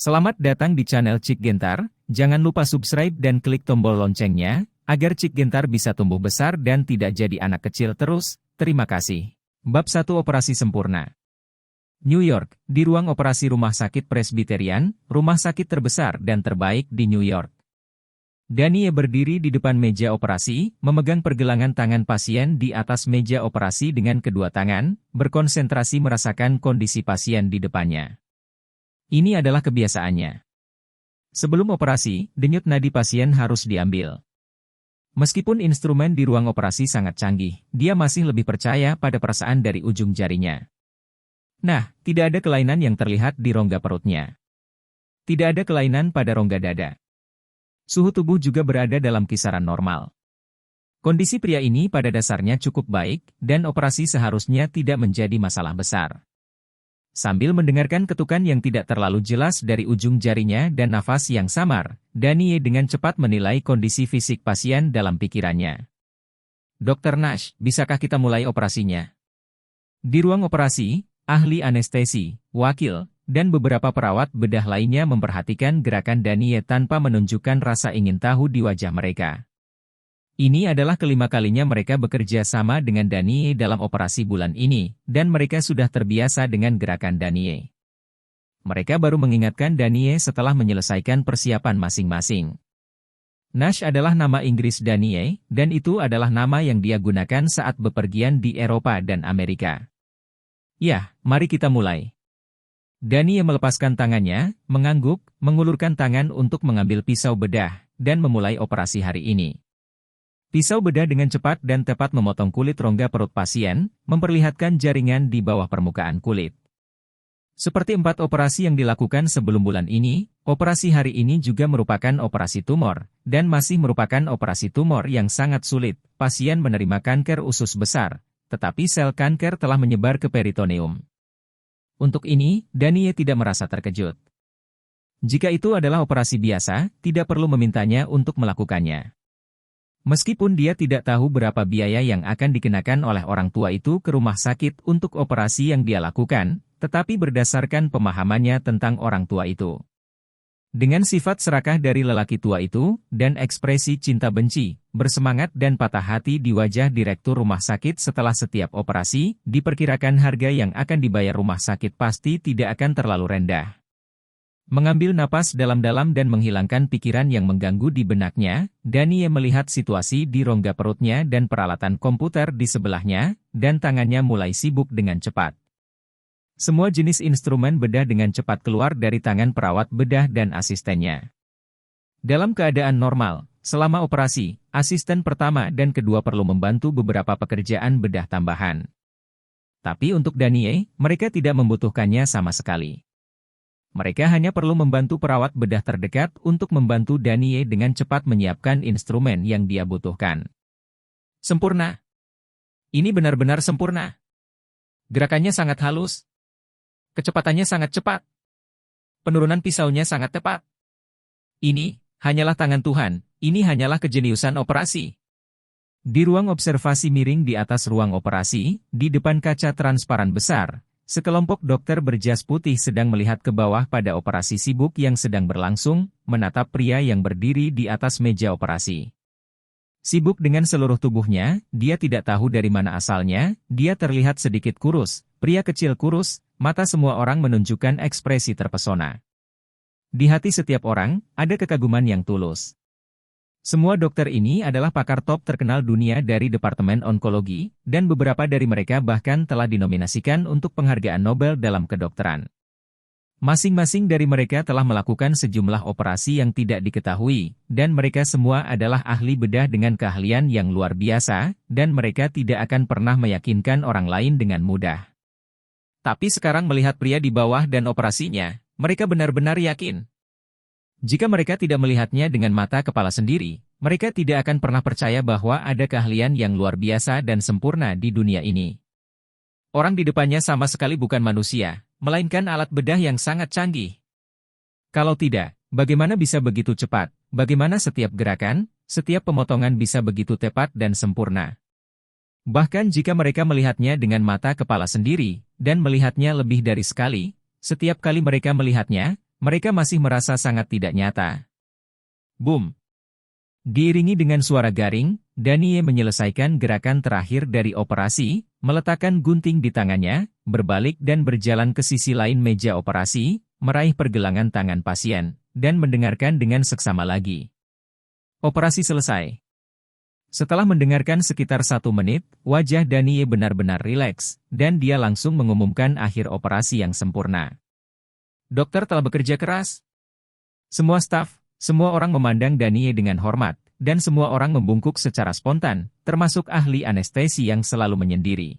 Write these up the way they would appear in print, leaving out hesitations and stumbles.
Selamat datang di channel Cik Gentar, jangan lupa subscribe dan klik tombol loncengnya, agar Cik Gentar bisa tumbuh besar dan tidak jadi anak kecil terus, terima kasih. Bab 1 Operasi Sempurna. New York, di ruang operasi Rumah Sakit Presbyterian, rumah sakit terbesar dan terbaik di New York. Danie berdiri di depan meja operasi, memegang pergelangan tangan pasien di atas meja operasi dengan kedua tangan, berkonsentrasi merasakan kondisi pasien di depannya. Ini adalah kebiasaannya. Sebelum operasi, denyut nadi pasien harus diambil. Meskipun instrumen di ruang operasi sangat canggih, dia masih lebih percaya pada perasaan dari ujung jarinya. Nah, tidak ada kelainan yang terlihat di rongga perutnya. Tidak ada kelainan pada rongga dada. Suhu tubuh juga berada dalam kisaran normal. Kondisi pria ini pada dasarnya cukup baik, dan operasi seharusnya tidak menjadi masalah besar. Sambil mendengarkan ketukan yang tidak terlalu jelas dari ujung jarinya dan nafas yang samar, Danie dengan cepat menilai kondisi fisik pasien dalam pikirannya. Dr. Nash, bisakah kita mulai operasinya? Di ruang operasi, ahli anestesi, wakil, dan beberapa perawat bedah lainnya memperhatikan gerakan Danie tanpa menunjukkan rasa ingin tahu di wajah mereka. Ini adalah kelima kalinya mereka bekerja sama dengan Danie dalam operasi bulan ini, dan mereka sudah terbiasa dengan gerakan Danie. Mereka baru mengingatkan Danie setelah menyelesaikan persiapan masing-masing. Nash adalah nama Inggris Danie, dan itu adalah nama yang dia gunakan saat bepergian di Eropa dan Amerika. Ya, mari kita mulai. Danie melepaskan tangannya, mengangguk, mengulurkan tangan untuk mengambil pisau bedah, dan memulai operasi hari ini. Pisau bedah dengan cepat dan tepat memotong kulit rongga perut pasien, memperlihatkan jaringan di bawah permukaan kulit. Seperti 4 operasi yang dilakukan sebelum bulan ini, operasi hari ini juga merupakan operasi tumor, dan masih merupakan operasi tumor yang sangat sulit. Pasien menerima kanker usus besar, tetapi sel kanker telah menyebar ke peritoneum. Untuk ini, Danie tidak merasa terkejut. Jika itu adalah operasi biasa, tidak perlu memintanya untuk melakukannya. Meskipun dia tidak tahu berapa biaya yang akan dikenakan oleh orang tua itu ke rumah sakit untuk operasi yang dia lakukan, tetapi berdasarkan pemahamannya tentang orang tua itu. Dengan sifat serakah dari lelaki tua itu, dan ekspresi cinta benci, bersemangat dan patah hati di wajah direktur rumah sakit setelah setiap operasi, diperkirakan harga yang akan dibayar rumah sakit pasti tidak akan terlalu rendah. Mengambil napas dalam-dalam dan menghilangkan pikiran yang mengganggu di benaknya, Danie melihat situasi di rongga perutnya dan peralatan komputer di sebelahnya, dan tangannya mulai sibuk dengan cepat. Semua jenis instrumen bedah dengan cepat keluar dari tangan perawat bedah dan asistennya. Dalam keadaan normal, selama operasi, asisten pertama dan kedua perlu membantu beberapa pekerjaan bedah tambahan. Tapi untuk Danie, mereka tidak membutuhkannya sama sekali. Mereka hanya perlu membantu perawat bedah terdekat untuk membantu Danie dengan cepat menyiapkan instrumen yang dia butuhkan. Sempurna. Ini benar-benar sempurna. Gerakannya sangat halus. Kecepatannya sangat cepat. Penurunan pisaunya sangat tepat. Ini hanyalah tangan Tuhan, ini hanyalah kejeniusan operasi. Di ruang observasi miring di atas ruang operasi, di depan kaca transparan besar, sekelompok dokter berjas putih sedang melihat ke bawah pada operasi sibuk yang sedang berlangsung, menatap pria yang berdiri di atas meja operasi. Sibuk dengan seluruh tubuhnya, dia tidak tahu dari mana asalnya, dia terlihat sedikit kurus, pria kecil kurus, mata semua orang menunjukkan ekspresi terpesona. Di hati setiap orang, ada kekaguman yang tulus. Semua dokter ini adalah pakar top terkenal dunia dari Departemen Onkologi, dan beberapa dari mereka bahkan telah dinominasikan untuk penghargaan Nobel dalam kedokteran. Masing-masing dari mereka telah melakukan sejumlah operasi yang tidak diketahui, dan mereka semua adalah ahli bedah dengan keahlian yang luar biasa, dan mereka tidak akan pernah meyakinkan orang lain dengan mudah. Tapi sekarang melihat pria di bawah dan operasinya, mereka benar-benar yakin. Jika mereka tidak melihatnya dengan mata kepala sendiri, mereka tidak akan pernah percaya bahwa ada keahlian yang luar biasa dan sempurna di dunia ini. Orang di depannya sama sekali bukan manusia, melainkan alat bedah yang sangat canggih. Kalau tidak, bagaimana bisa begitu cepat? Bagaimana setiap gerakan, setiap pemotongan bisa begitu tepat dan sempurna? Bahkan jika mereka melihatnya dengan mata kepala sendiri, dan melihatnya lebih dari sekali, setiap kali mereka melihatnya, Mereka masih merasa sangat tidak nyata. Boom! Diiringi dengan suara garing, Danie menyelesaikan gerakan terakhir dari operasi, meletakkan gunting di tangannya, berbalik dan berjalan ke sisi lain meja operasi, meraih pergelangan tangan pasien, dan mendengarkan dengan seksama lagi. Operasi selesai. Setelah mendengarkan sekitar 1 menit, wajah Danie benar-benar rileks, dan dia langsung mengumumkan akhir operasi yang sempurna. Dokter telah bekerja keras. Semua staf, semua orang memandang Danie dengan hormat, dan semua orang membungkuk secara spontan, termasuk ahli anestesi yang selalu menyendiri.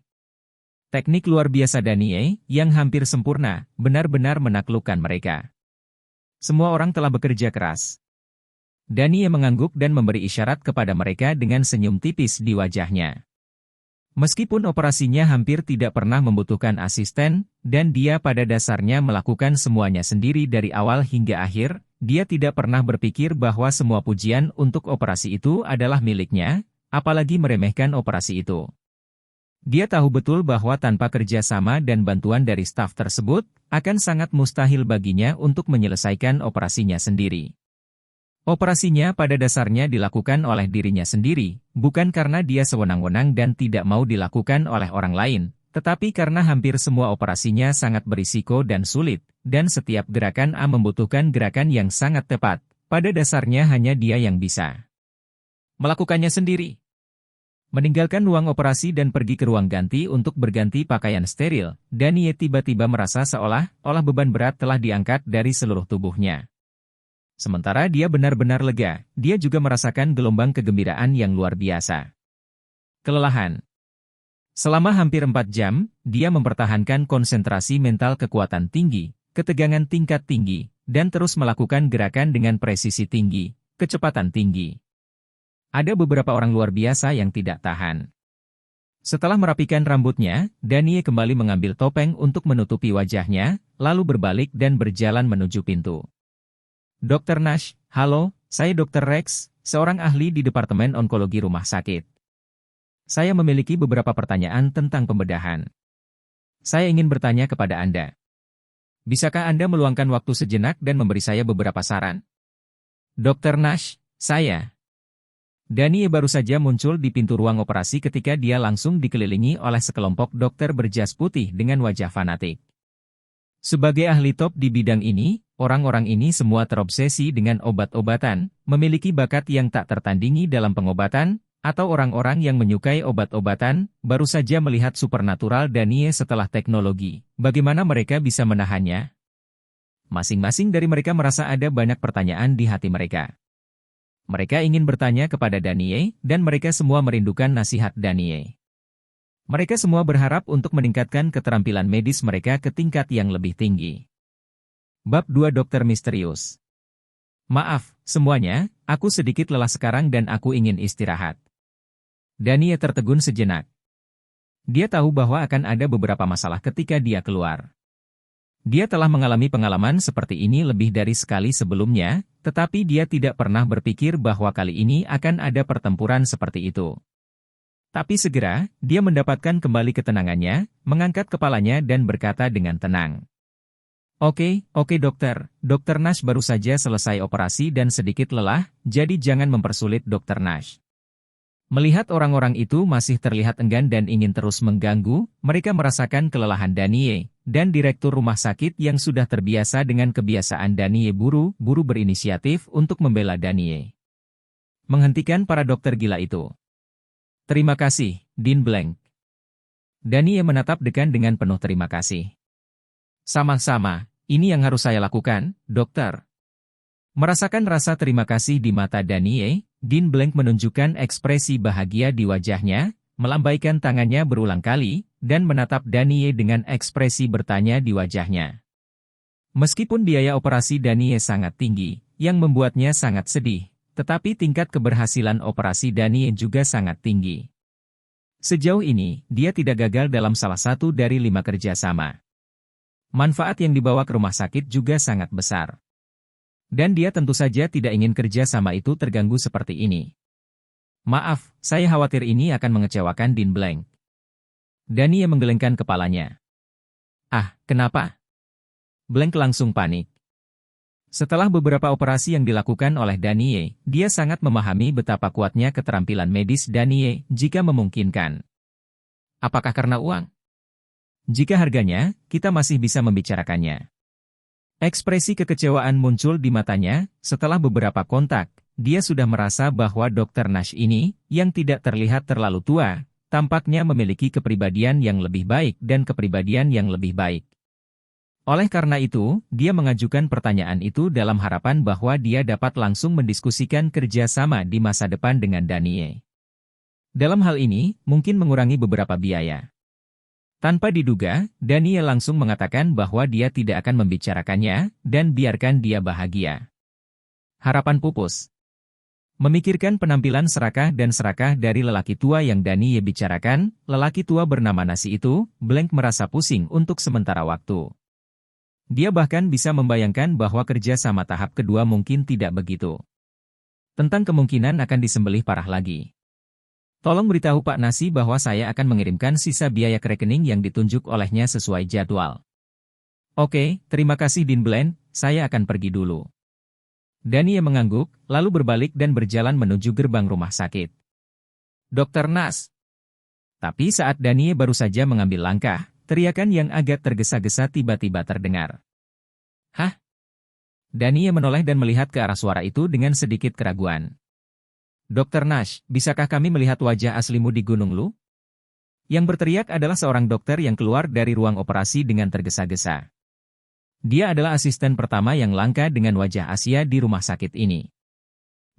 Teknik luar biasa Danie, yang hampir sempurna, benar-benar menaklukkan mereka. Semua orang telah bekerja keras. Danie mengangguk dan memberi isyarat kepada mereka dengan senyum tipis di wajahnya. Meskipun operasinya hampir tidak pernah membutuhkan asisten, dan dia pada dasarnya melakukan semuanya sendiri dari awal hingga akhir, dia tidak pernah berpikir bahwa semua pujian untuk operasi itu adalah miliknya, apalagi meremehkan operasi itu. Dia tahu betul bahwa tanpa kerjasama dan bantuan dari staf tersebut, akan sangat mustahil baginya untuk menyelesaikan operasinya sendiri. Operasinya pada dasarnya dilakukan oleh dirinya sendiri, bukan karena dia sewenang-wenang dan tidak mau dilakukan oleh orang lain, tetapi karena hampir semua operasinya sangat berisiko dan sulit, dan setiap gerakan A membutuhkan gerakan yang sangat tepat, pada dasarnya hanya dia yang bisa melakukannya sendiri. Meninggalkan ruang operasi dan pergi ke ruang ganti untuk berganti pakaian steril, Danie tiba-tiba merasa seolah-olah beban berat telah diangkat dari seluruh tubuhnya. Sementara dia benar-benar lega, dia juga merasakan gelombang kegembiraan yang luar biasa. Kelelahan. Selama hampir 4 jam, dia mempertahankan konsentrasi mental kekuatan tinggi, ketegangan tingkat tinggi, dan terus melakukan gerakan dengan presisi tinggi, kecepatan tinggi. Ada beberapa orang luar biasa yang tidak tahan. Setelah merapikan rambutnya, Danie kembali mengambil topeng untuk menutupi wajahnya, lalu berbalik dan berjalan menuju pintu. Dr. Nash, halo, saya Dr. Rex, seorang ahli di Departemen Onkologi Rumah Sakit. Saya memiliki beberapa pertanyaan tentang pembedahan. Saya ingin bertanya kepada Anda. Bisakah Anda meluangkan waktu sejenak dan memberi saya beberapa saran? Dr. Nash, saya. Danie baru saja muncul di pintu ruang operasi ketika dia langsung dikelilingi oleh sekelompok dokter berjas putih dengan wajah fanatik. Sebagai ahli top di bidang ini, orang-orang ini semua terobsesi dengan obat-obatan, memiliki bakat yang tak tertandingi dalam pengobatan, atau orang-orang yang menyukai obat-obatan, baru saja melihat supernatural Danie setelah teknologi. Bagaimana mereka bisa menahannya? Masing-masing dari mereka merasa ada banyak pertanyaan di hati mereka. Mereka ingin bertanya kepada Danie, dan mereka semua merindukan nasihat Danie. Mereka semua berharap untuk meningkatkan keterampilan medis mereka ke tingkat yang lebih tinggi. Bab 2 Dokter Misterius. Maaf, semuanya, aku sedikit lelah sekarang dan aku ingin istirahat. Danie tertegun sejenak. Dia tahu bahwa akan ada beberapa masalah ketika dia keluar. Dia telah mengalami pengalaman seperti ini lebih dari sekali sebelumnya, tetapi dia tidak pernah berpikir bahwa kali ini akan ada pertempuran seperti itu. Tapi segera, dia mendapatkan kembali ketenangannya, mengangkat kepalanya dan berkata dengan tenang. Oke, dokter. Dr. Nash baru saja selesai operasi dan sedikit lelah, jadi jangan mempersulit Dr. Nash. Melihat orang-orang itu masih terlihat enggan dan ingin terus mengganggu, mereka merasakan kelelahan Danie, dan direktur rumah sakit yang sudah terbiasa dengan kebiasaan Danie buru-buru berinisiatif untuk membela Danie. Menghentikan para dokter gila itu. Terima kasih, Dean Blank. Danie menatap Dekan dengan penuh terima kasih. Sama-sama, ini yang harus saya lakukan, dokter. Merasakan rasa terima kasih di mata Danie, Dean Blank menunjukkan ekspresi bahagia di wajahnya, melambaikan tangannya berulang kali, dan menatap Danie dengan ekspresi bertanya di wajahnya. Meskipun biaya operasi Danie sangat tinggi, yang membuatnya sangat sedih, tetapi tingkat keberhasilan operasi Danie juga sangat tinggi. Sejauh ini, dia tidak gagal dalam salah satu dari 5 kerjasama. Manfaat yang dibawa ke rumah sakit juga sangat besar. Dan dia tentu saja tidak ingin kerjasama itu terganggu seperti ini. Maaf, saya khawatir ini akan mengecewakan Dean Blank. Danie menggelengkan kepalanya. Ah, kenapa? Blank langsung panik. Setelah beberapa operasi yang dilakukan oleh Danie, dia sangat memahami betapa kuatnya keterampilan medis Danie jika memungkinkan. Apakah karena uang? Jika harganya, kita masih bisa membicarakannya. Ekspresi kekecewaan muncul di matanya. Setelah beberapa kontak, dia sudah merasa bahwa Dr. Nash ini, yang tidak terlihat terlalu tua, tampaknya memiliki kepribadian yang lebih baik dan kepribadian yang lebih baik. Oleh karena itu, dia mengajukan pertanyaan itu dalam harapan bahwa dia dapat langsung mendiskusikan kerjasama di masa depan dengan Danie. Dalam hal ini, mungkin mengurangi beberapa biaya. Tanpa diduga, Danie langsung mengatakan bahwa dia tidak akan membicarakannya, dan biarkan dia bahagia. Harapan pupus. Memikirkan penampilan serakah dan serakah dari lelaki tua yang Danie bicarakan, lelaki tua bernama Nasi itu, Blank merasa pusing untuk sementara waktu. Dia bahkan bisa membayangkan bahwa kerja sama tahap kedua mungkin tidak begitu. Tentang kemungkinan akan disembelih parah lagi. Tolong beritahu Pak Nasi bahwa saya akan mengirimkan sisa biaya ke rekening yang ditunjuk olehnya sesuai jadwal. Oke, terima kasih Dean Bland, saya akan pergi dulu. Danie mengangguk, lalu berbalik dan berjalan menuju gerbang rumah sakit. Dr. Nash. Tapi saat Danie baru saja mengambil langkah, teriakan yang agak tergesa-gesa tiba-tiba terdengar. Hah? Danie menoleh dan melihat ke arah suara itu dengan sedikit keraguan. Dr. Nash, bisakah kami melihat wajah aslimu di Gunung Lu? Yang berteriak adalah seorang dokter yang keluar dari ruang operasi dengan tergesa-gesa. Dia adalah asisten pertama yang langka dengan wajah Asia di rumah sakit ini.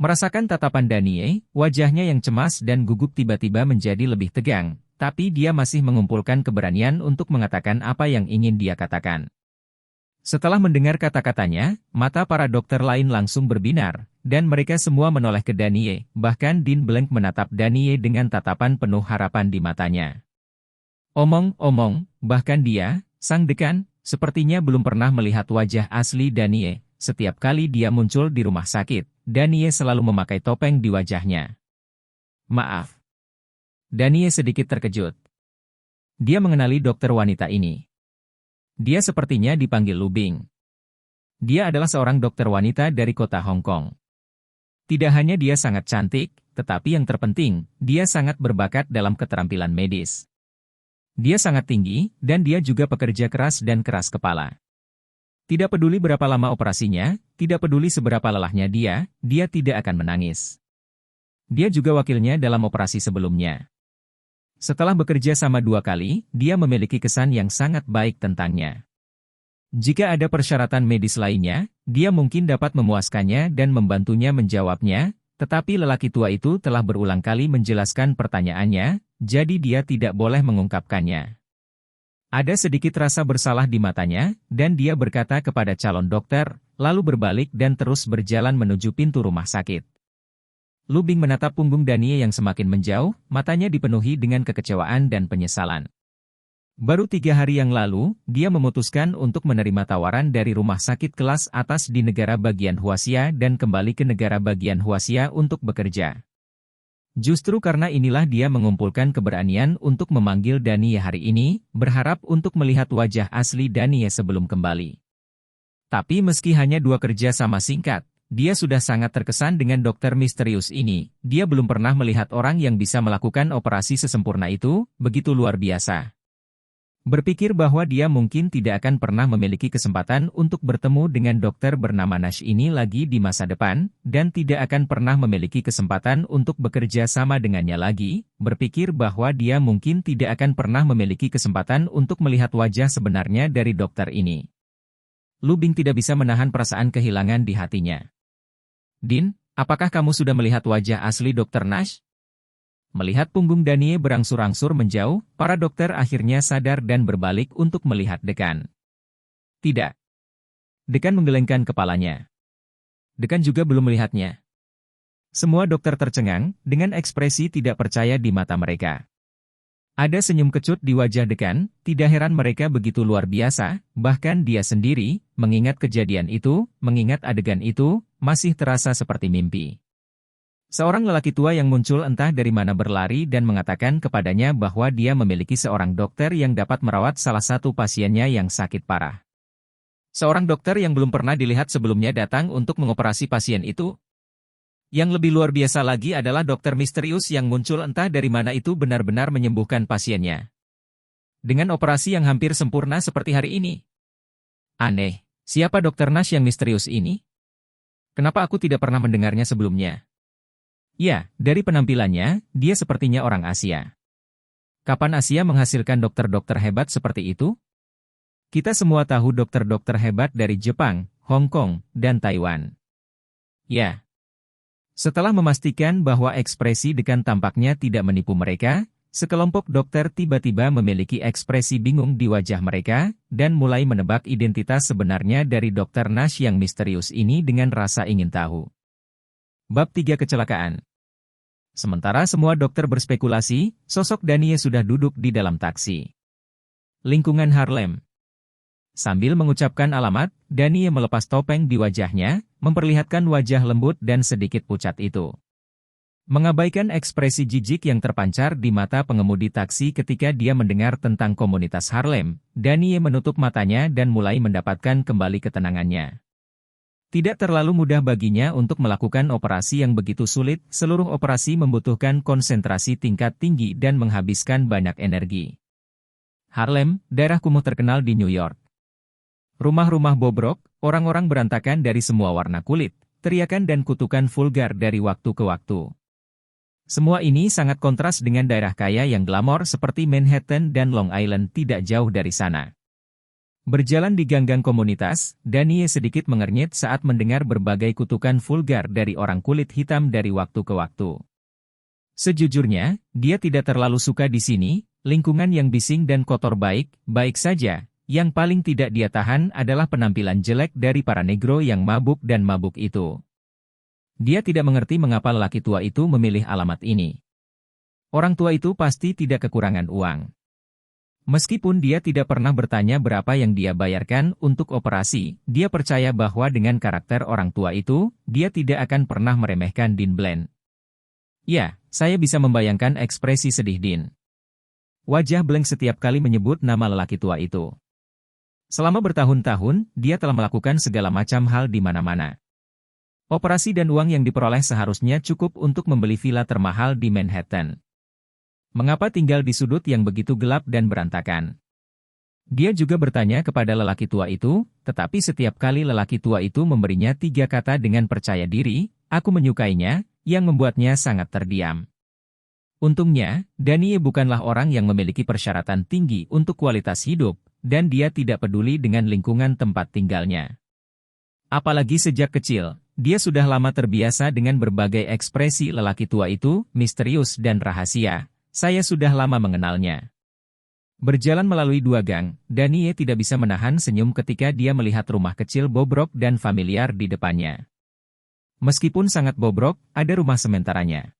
Merasakan tatapan Danie, wajahnya yang cemas dan gugup tiba-tiba menjadi lebih tegang. Tapi dia masih mengumpulkan keberanian untuk mengatakan apa yang ingin dia katakan. Setelah mendengar kata-katanya, mata para dokter lain langsung berbinar, dan mereka semua menoleh ke Danie, bahkan Dean Blank menatap Danie dengan tatapan penuh harapan di matanya. Omong-omong, bahkan dia, sang dekan, sepertinya belum pernah melihat wajah asli Danie. Setiap kali dia muncul di rumah sakit, Danie selalu memakai topeng di wajahnya. Maaf. Danie sedikit terkejut. Dia mengenali dokter wanita ini. Dia sepertinya dipanggil Lu Bing. Dia adalah seorang dokter wanita dari kota Hong Kong. Tidak hanya dia sangat cantik, tetapi yang terpenting, dia sangat berbakat dalam keterampilan medis. Dia sangat tinggi, dan dia juga pekerja keras dan keras kepala. Tidak peduli berapa lama operasinya, tidak peduli seberapa lelahnya dia tidak akan menangis. Dia juga wakilnya dalam operasi sebelumnya. Setelah bekerja sama 2 kali, dia memiliki kesan yang sangat baik tentangnya. Jika ada persyaratan medis lainnya, dia mungkin dapat memuaskannya dan membantunya menjawabnya, tetapi lelaki tua itu telah berulang kali menjelaskan pertanyaannya, jadi dia tidak boleh mengungkapkannya. Ada sedikit rasa bersalah di matanya, dan dia berkata kepada calon dokter, lalu berbalik dan terus berjalan menuju pintu rumah sakit. Lu Bing menatap punggung Danie yang semakin menjauh, matanya dipenuhi dengan kekecewaan dan penyesalan. Baru 3 hari yang lalu, dia memutuskan untuk menerima tawaran dari rumah sakit kelas atas di negara bagian Huaxia dan kembali ke negara bagian Huaxia untuk bekerja. Justru karena inilah dia mengumpulkan keberanian untuk memanggil Danie hari ini, berharap untuk melihat wajah asli Danie sebelum kembali. Tapi meski hanya 2 kerja sama singkat, dia sudah sangat terkesan dengan dokter misterius ini. Dia belum pernah melihat orang yang bisa melakukan operasi sesempurna itu, begitu luar biasa. Berpikir bahwa dia mungkin tidak akan pernah memiliki kesempatan untuk bertemu dengan dokter bernama Nash ini lagi di masa depan, dan tidak akan pernah memiliki kesempatan untuk bekerja sama dengannya lagi. Berpikir bahwa dia mungkin tidak akan pernah memiliki kesempatan untuk melihat wajah sebenarnya dari dokter ini. Lu Bing tidak bisa menahan perasaan kehilangan di hatinya. Dean, apakah kamu sudah melihat wajah asli Dr. Nash? Melihat punggung Danie berangsur-angsur menjauh, para dokter akhirnya sadar dan berbalik untuk melihat dekan. Tidak. Dekan menggelengkan kepalanya. Dekan juga belum melihatnya. Semua dokter tercengang, dengan ekspresi tidak percaya di mata mereka. Ada senyum kecut di wajah dekan, tidak heran mereka begitu luar biasa, bahkan dia sendiri, mengingat kejadian itu, mengingat adegan itu, masih terasa seperti mimpi. Seorang lelaki tua yang muncul entah dari mana berlari dan mengatakan kepadanya bahwa dia memiliki seorang dokter yang dapat merawat salah satu pasiennya yang sakit parah. Seorang dokter yang belum pernah dilihat sebelumnya datang untuk mengoperasi pasien itu. Yang lebih luar biasa lagi adalah dokter misterius yang muncul entah dari mana itu benar-benar menyembuhkan pasiennya. Dengan operasi yang hampir sempurna seperti hari ini. Aneh, siapa dokter Nash yang misterius ini? Kenapa aku tidak pernah mendengarnya sebelumnya? Ya, dari penampilannya, dia sepertinya orang Asia. Kapan Asia menghasilkan dokter-dokter hebat seperti itu? Kita semua tahu dokter-dokter hebat dari Jepang, Hong Kong, dan Taiwan. Ya. Setelah memastikan bahwa ekspresi dekan tampaknya tidak menipu mereka, sekelompok dokter tiba-tiba memiliki ekspresi bingung di wajah mereka, dan mulai menebak identitas sebenarnya dari dokter Nash yang misterius ini dengan rasa ingin tahu. Bab 3 Kecelakaan. Sementara semua dokter berspekulasi, sosok Danie sudah duduk di dalam taksi. Lingkungan Harlem. Sambil mengucapkan alamat, Danie melepas topeng di wajahnya, memperlihatkan wajah lembut dan sedikit pucat itu. Mengabaikan ekspresi jijik yang terpancar di mata pengemudi taksi ketika dia mendengar tentang komunitas Harlem, Danie menutup matanya dan mulai mendapatkan kembali ketenangannya. Tidak terlalu mudah baginya untuk melakukan operasi yang begitu sulit, seluruh operasi membutuhkan konsentrasi tingkat tinggi dan menghabiskan banyak energi. Harlem, daerah kumuh terkenal di New York. Rumah-rumah bobrok, orang-orang berantakan dari semua warna kulit, teriakan dan kutukan vulgar dari waktu ke waktu. Semua ini sangat kontras dengan daerah kaya yang glamor seperti Manhattan dan Long Island tidak jauh dari sana. Berjalan di gang-gang komunitas, Danie sedikit mengernyit saat mendengar berbagai kutukan vulgar dari orang kulit hitam dari waktu ke waktu. Sejujurnya, dia tidak terlalu suka di sini, lingkungan yang bising dan kotor baik saja. Yang paling tidak dia tahan adalah penampilan jelek dari para negro yang mabuk dan mabuk itu. Dia tidak mengerti mengapa lelaki tua itu memilih alamat ini. Orang tua itu pasti tidak kekurangan uang. Meskipun dia tidak pernah bertanya berapa yang dia bayarkan untuk operasi, dia percaya bahwa dengan karakter orang tua itu, dia tidak akan pernah meremehkan Dean Bland. Ya, saya bisa membayangkan ekspresi sedih Dean. Wajah Blank setiap kali menyebut nama lelaki tua itu. Selama bertahun-tahun, dia telah melakukan segala macam hal di mana-mana. Operasi dan uang yang diperoleh seharusnya cukup untuk membeli villa termahal di Manhattan. Mengapa tinggal di sudut yang begitu gelap dan berantakan? Dia juga bertanya kepada lelaki tua itu, tetapi setiap kali lelaki tua itu memberinya 3 kata dengan percaya diri, aku menyukainya, yang membuatnya sangat terdiam. Untungnya, Danie bukanlah orang yang memiliki persyaratan tinggi untuk kualitas hidup, dan dia tidak peduli dengan lingkungan tempat tinggalnya. Apalagi sejak kecil, dia sudah lama terbiasa dengan berbagai ekspresi lelaki tua itu, misterius dan rahasia. Saya sudah lama mengenalnya. Berjalan melalui 2 gang, Danie tidak bisa menahan senyum ketika dia melihat rumah kecil bobrok dan familiar di depannya. Meskipun sangat bobrok, ada rumah sementaranya.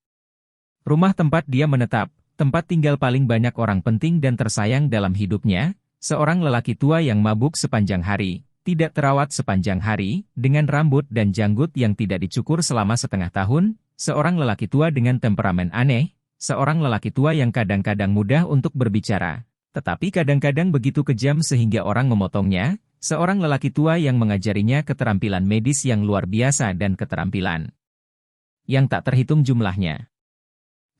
Rumah tempat dia menetap, tempat tinggal paling banyak orang penting dan tersayang dalam hidupnya, seorang lelaki tua yang mabuk sepanjang hari, tidak terawat sepanjang hari, dengan rambut dan janggut yang tidak dicukur selama setengah tahun, seorang lelaki tua dengan temperamen aneh, seorang lelaki tua yang kadang-kadang mudah untuk berbicara, tetapi kadang-kadang begitu kejam sehingga orang memotongnya, seorang lelaki tua yang mengajarinya keterampilan medis yang luar biasa dan keterampilan yang tak terhitung jumlahnya.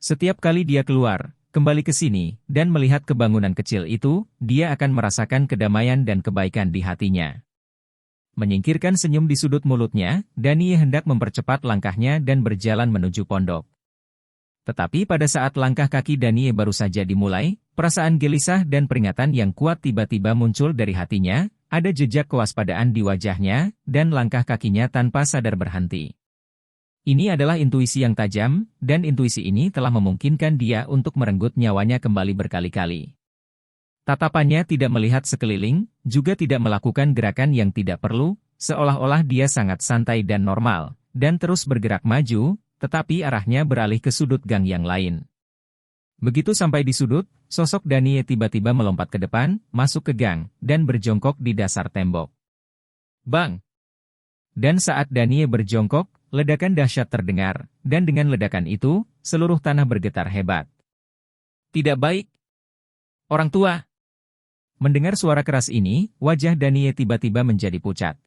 Setiap kali dia keluar, kembali ke sini, dan melihat kebangunan kecil itu, dia akan merasakan kedamaian dan kebaikan di hatinya. Menyingkirkan senyum di sudut mulutnya, Danie hendak mempercepat langkahnya dan berjalan menuju pondok. Tetapi pada saat langkah kaki Danie baru saja dimulai, perasaan gelisah dan peringatan yang kuat tiba-tiba muncul dari hatinya, ada jejak kewaspadaan di wajahnya, dan langkah kakinya tanpa sadar berhenti. Ini adalah intuisi yang tajam, dan intuisi ini telah memungkinkan dia untuk merenggut nyawanya kembali berkali-kali. Tatapannya tidak melihat sekeliling, juga tidak melakukan gerakan yang tidak perlu, seolah-olah dia sangat santai dan normal, dan terus bergerak maju, tetapi arahnya beralih ke sudut gang yang lain. Begitu sampai di sudut, sosok Danie tiba-tiba melompat ke depan, masuk ke gang, dan berjongkok di dasar tembok. Bang! Dan saat Danie berjongkok, ledakan dahsyat terdengar, dan dengan ledakan itu, seluruh tanah bergetar hebat. Tidak baik. Orang tua. Mendengar suara keras ini, wajah Danie tiba-tiba menjadi pucat.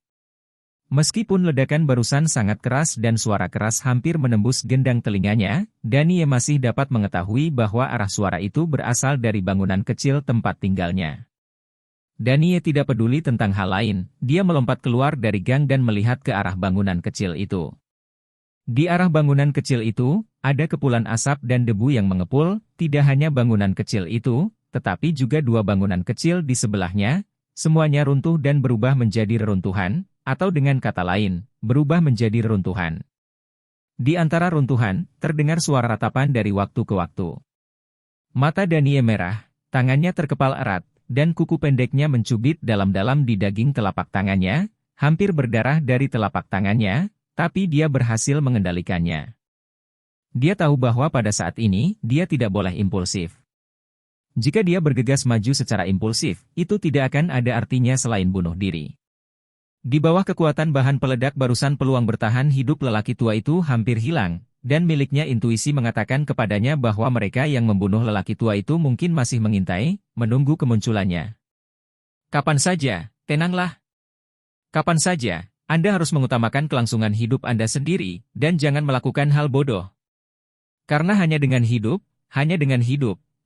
Meskipun ledakan barusan sangat keras dan suara keras hampir menembus gendang telinganya, Danie masih dapat mengetahui bahwa arah suara itu berasal dari bangunan kecil tempat tinggalnya. Danie tidak peduli tentang hal lain, dia melompat keluar dari gang dan melihat ke arah bangunan kecil itu. Di arah bangunan kecil itu, ada kepulan asap dan debu yang mengepul, tidak hanya bangunan kecil itu, tetapi juga dua bangunan kecil di sebelahnya, semuanya runtuh dan berubah menjadi reruntuhan, atau dengan kata lain, berubah menjadi reruntuhan. Di antara runtuhan, terdengar suara ratapan dari waktu ke waktu. Mata Danie merah, tangannya terkepal erat, dan kuku pendeknya mencubit dalam-dalam di daging telapak tangannya, hampir berdarah dari telapak tangannya, tapi dia berhasil mengendalikannya. Dia tahu bahwa pada saat ini, dia tidak boleh impulsif. Jika dia bergegas maju secara impulsif, itu tidak akan ada artinya selain bunuh diri. Di bawah kekuatan bahan peledak barusan peluang bertahan hidup lelaki tua itu hampir hilang, dan miliknya intuisi mengatakan kepadanya bahwa mereka yang membunuh lelaki tua itu mungkin masih mengintai, menunggu kemunculannya. Kapan saja, tenanglah. Kapan saja, Anda harus mengutamakan kelangsungan hidup Anda sendiri, dan jangan melakukan hal bodoh. Karena hanya dengan hidup,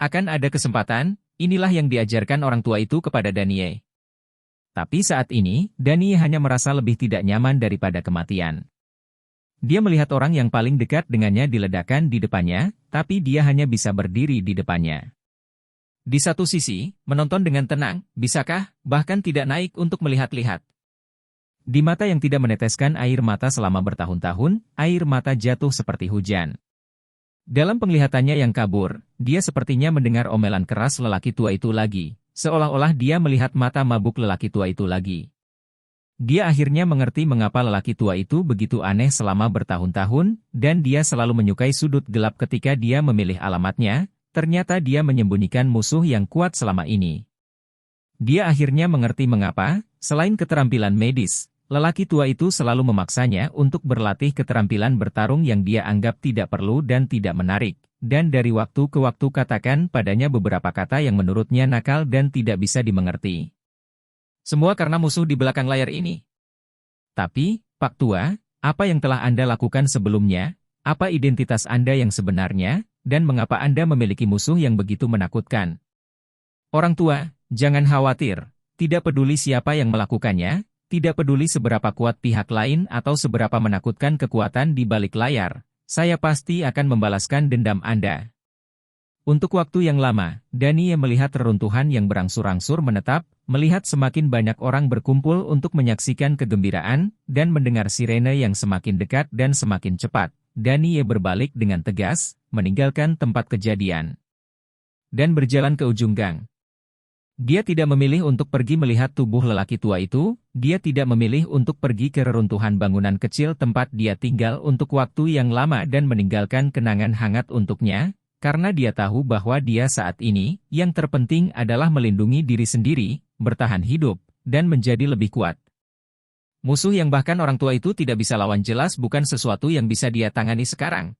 akan ada kesempatan, inilah yang diajarkan orang tua itu kepada Danie. Tapi saat ini, Danie hanya merasa lebih tidak nyaman daripada kematian. Dia melihat orang yang paling dekat dengannya diledakkan di depannya, tapi dia hanya bisa berdiri di depannya. Di satu sisi, menonton dengan tenang, bisakah, bahkan tidak naik untuk melihat-lihat. Di mata yang tidak meneteskan air mata selama bertahun-tahun, air mata jatuh seperti hujan. Dalam penglihatannya yang kabur, dia sepertinya mendengar omelan keras lelaki tua itu lagi. Seolah-olah dia melihat mata mabuk lelaki tua itu lagi. Dia akhirnya mengerti mengapa lelaki tua itu begitu aneh selama bertahun-tahun, dan dia selalu menyukai sudut gelap ketika dia memilih alamatnya, ternyata dia menyembunyikan musuh yang kuat selama ini. Dia akhirnya mengerti mengapa, selain keterampilan medis, lelaki tua itu selalu memaksanya untuk berlatih keterampilan bertarung yang dia anggap tidak perlu dan tidak menarik. Dan dari waktu ke waktu katakan padanya beberapa kata yang menurutnya nakal dan tidak bisa dimengerti. Semua karena musuh di belakang layar ini. Tapi, Pak Tua, apa yang telah Anda lakukan sebelumnya? Apa identitas Anda yang sebenarnya? Dan mengapa Anda memiliki musuh yang begitu menakutkan? Orang tua, jangan khawatir. Tidak peduli siapa yang melakukannya, tidak peduli seberapa kuat pihak lain atau seberapa menakutkan kekuatan di balik layar. Saya pasti akan membalaskan dendam Anda. Untuk waktu yang lama, Danie melihat reruntuhan yang berangsur-angsur menetap, melihat semakin banyak orang berkumpul untuk menyaksikan kegembiraan, dan mendengar sirene yang semakin dekat dan semakin cepat. Danie berbalik dengan tegas, meninggalkan tempat kejadian, dan berjalan ke ujung gang. Dia tidak memilih untuk pergi melihat tubuh lelaki tua itu, dia tidak memilih untuk pergi ke reruntuhan bangunan kecil tempat dia tinggal untuk waktu yang lama dan meninggalkan kenangan hangat untuknya, karena dia tahu bahwa dia saat ini, yang terpenting adalah melindungi diri sendiri, bertahan hidup, dan menjadi lebih kuat. Musuh yang bahkan orang tua itu tidak bisa lawan jelas bukan sesuatu yang bisa dia tangani sekarang.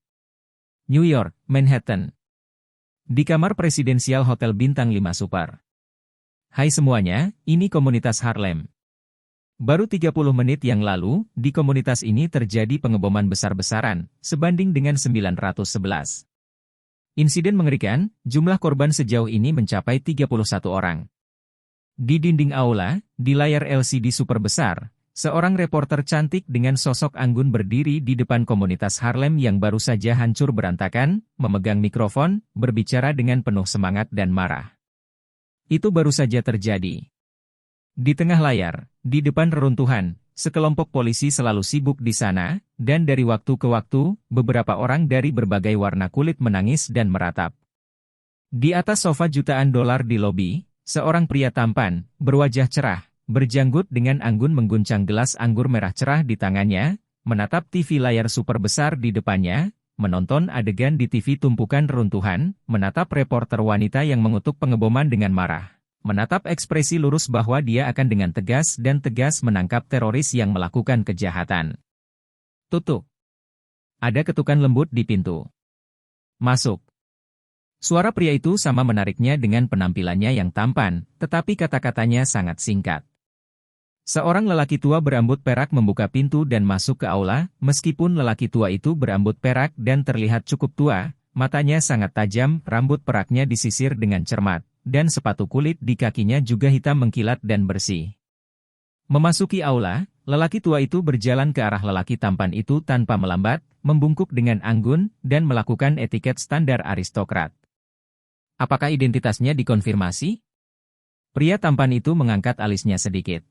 New York, Manhattan. Di kamar presidensial Hotel Bintang 5 Super. Hai semuanya, ini komunitas Harlem. Baru 30 menit yang lalu, di komunitas ini terjadi pengeboman besar-besaran, sebanding dengan 911. Insiden mengerikan, jumlah korban sejauh ini mencapai 31 orang. Di dinding aula, di layar LCD super besar, seorang reporter cantik dengan sosok anggun berdiri di depan komunitas Harlem yang baru saja hancur berantakan, memegang mikrofon, berbicara dengan penuh semangat dan marah. Itu baru saja terjadi. Di tengah layar, di depan reruntuhan, sekelompok polisi selalu sibuk di sana, dan dari waktu ke waktu, beberapa orang dari berbagai warna kulit menangis dan meratap. Di atas sofa jutaan dolar di lobi, seorang pria tampan, berwajah cerah, berjanggut dengan anggun mengguncang gelas anggur merah cerah di tangannya, menatap TV layar super besar di depannya, menonton adegan di TV tumpukan reruntuhan, menatap reporter wanita yang mengutuk pengeboman dengan marah, menatap ekspresi lurus bahwa dia akan dengan tegas dan tegas menangkap teroris yang melakukan kejahatan. Tutup. Ada ketukan lembut di pintu. Masuk. Suara pria itu sama menariknya dengan penampilannya yang tampan, tetapi kata-katanya sangat singkat. Seorang lelaki tua berambut perak membuka pintu dan masuk ke aula, meskipun lelaki tua itu berambut perak dan terlihat cukup tua, matanya sangat tajam, rambut peraknya disisir dengan cermat, dan sepatu kulit di kakinya juga hitam mengkilat dan bersih. Memasuki aula, lelaki tua itu berjalan ke arah lelaki tampan itu tanpa melambat, membungkuk dengan anggun, dan melakukan etiket standar aristokrat. Apakah identitasnya dikonfirmasi? Pria tampan itu mengangkat alisnya sedikit.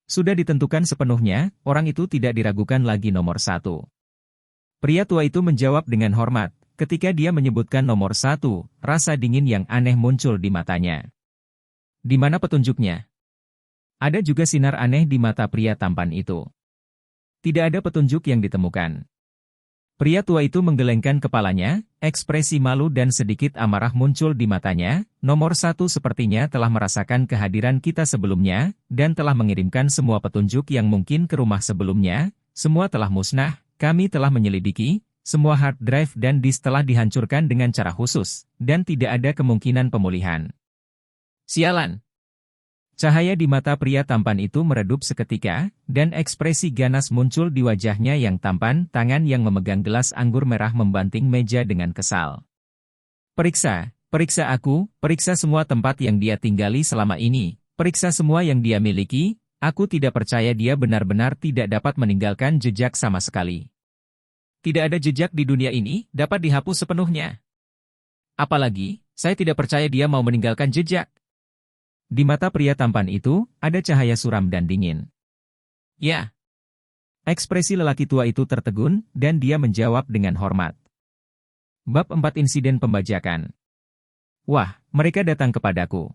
Sudah ditentukan sepenuhnya, orang itu tidak diragukan lagi nomor 1. Pria tua itu menjawab dengan hormat. Ketika dia menyebutkan nomor 1, rasa dingin yang aneh muncul di matanya. Di mana petunjuknya? Ada juga sinar aneh di mata pria tampan itu. Tidak ada petunjuk yang ditemukan. Pria tua itu menggelengkan kepalanya, ekspresi malu dan sedikit amarah muncul di matanya. Nomor 1 sepertinya telah merasakan kehadiran kita sebelumnya, dan telah mengirimkan semua petunjuk yang mungkin ke rumah sebelumnya. Semua telah musnah, kami telah menyelidiki, semua hard drive dan disk telah dihancurkan dengan cara khusus, dan tidak ada kemungkinan pemulihan. Sialan! Cahaya di mata pria tampan itu meredup seketika, dan ekspresi ganas muncul di wajahnya yang tampan, tangan yang memegang gelas anggur merah membanting meja dengan kesal. Periksa aku, periksa semua tempat yang dia tinggali selama ini, periksa semua yang dia miliki, aku tidak percaya dia benar-benar tidak dapat meninggalkan jejak sama sekali. Tidak ada jejak di dunia ini dapat dihapus sepenuhnya. Apalagi, saya tidak percaya dia mau meninggalkan jejak. Di mata pria tampan itu, ada cahaya suram dan dingin. Ya. Ekspresi lelaki tua itu tertegun, dan dia menjawab dengan hormat. Bab 4 Insiden Pembajakan. Wah, mereka datang kepadaku.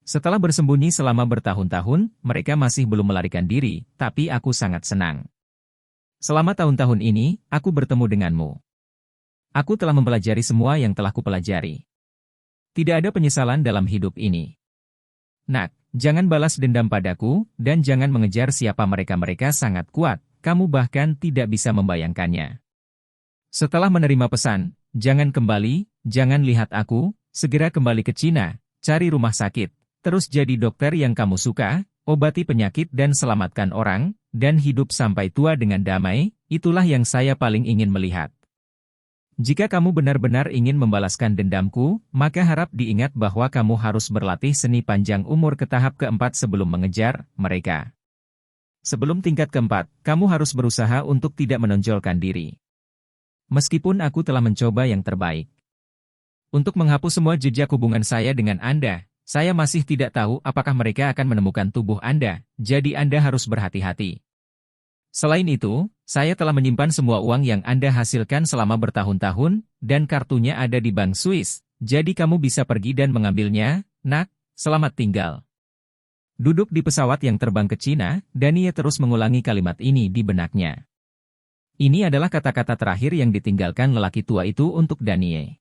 Setelah bersembunyi selama bertahun-tahun, mereka masih belum melarikan diri, tapi aku sangat senang. Selama tahun-tahun ini, aku bertemu denganmu. Aku telah mempelajari semua yang telah kupelajari. Tidak ada penyesalan dalam hidup ini. Nak, jangan balas dendam padaku, dan jangan mengejar siapa mereka sangat kuat, kamu bahkan tidak bisa membayangkannya. Setelah menerima pesan, jangan kembali, jangan lihat aku, segera kembali ke Cina, cari rumah sakit, terus jadi dokter yang kamu suka, obati penyakit dan selamatkan orang, dan hidup sampai tua dengan damai, itulah yang saya paling ingin melihat. Jika kamu benar-benar ingin membalaskan dendamku, maka harap diingat bahwa kamu harus berlatih seni panjang umur ke tahap keempat sebelum mengejar mereka. Sebelum tingkat keempat, kamu harus berusaha untuk tidak menonjolkan diri. Meskipun aku telah mencoba yang terbaik. Untuk menghapus semua jejak hubungan saya dengan Anda, saya masih tidak tahu apakah mereka akan menemukan tubuh Anda, jadi Anda harus berhati-hati. Selain itu, saya telah menyimpan semua uang yang Anda hasilkan selama bertahun-tahun, dan kartunya ada di Bank Swiss, jadi kamu bisa pergi dan mengambilnya, nak, selamat tinggal. Duduk di pesawat yang terbang ke Cina, Danie terus mengulangi kalimat ini di benaknya. Ini adalah kata-kata terakhir yang ditinggalkan lelaki tua itu untuk Danie.